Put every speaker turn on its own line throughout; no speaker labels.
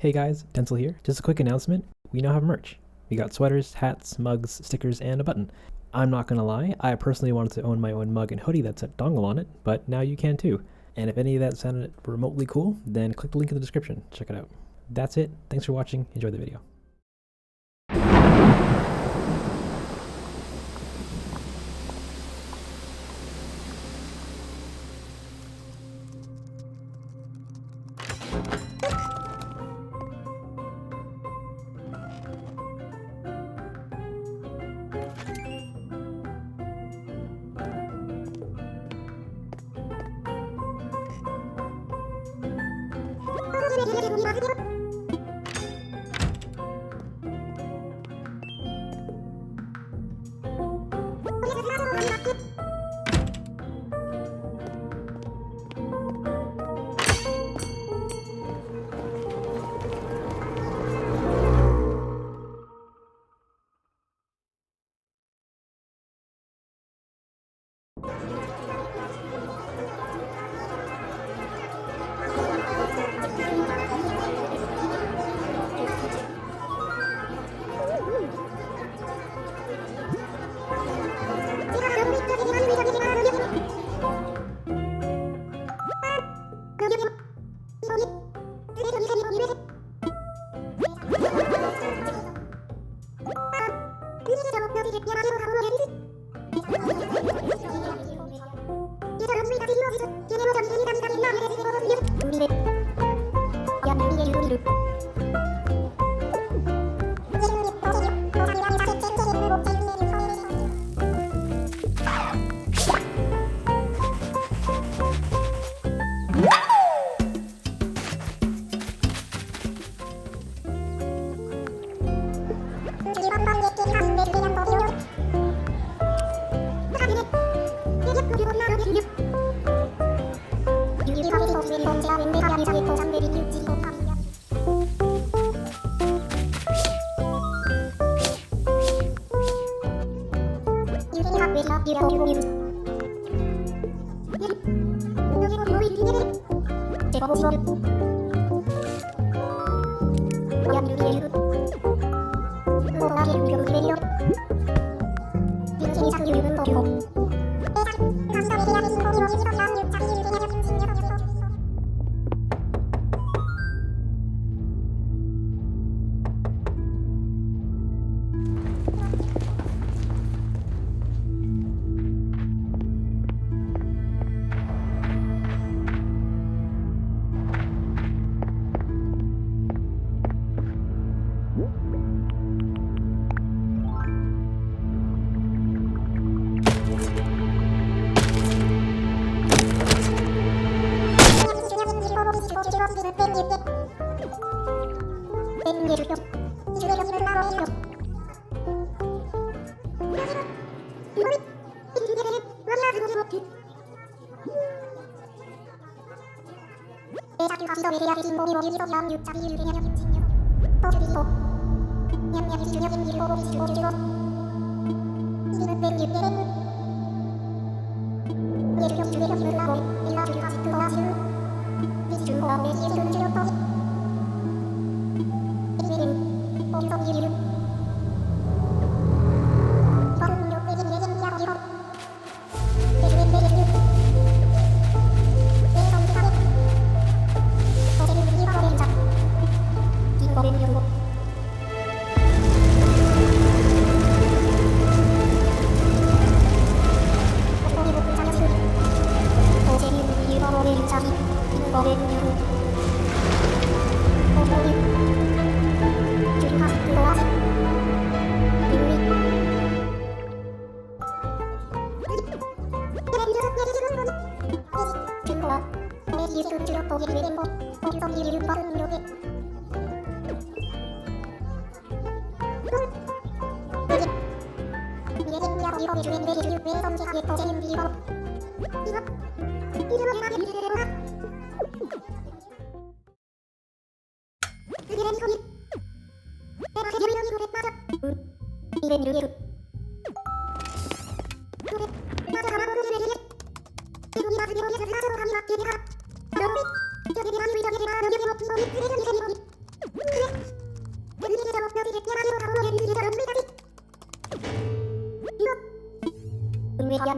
Hey guys, Denzel here. Just a quick announcement. We now have merch. We got sweaters, hats, mugs, stickers, and a button. I'm not gonna lie, I personally wanted to own my own mug and hoodie that said dongle on it, but now you can too. And if any of that sounded remotely cool, then click the link in the description. Check it out. That's it. Thanks for watching. Enjoy the video.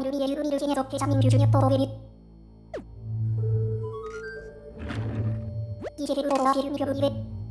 우리를 계속 대장님 주주녀 보게리 이제를 보라 비를 미려 우리를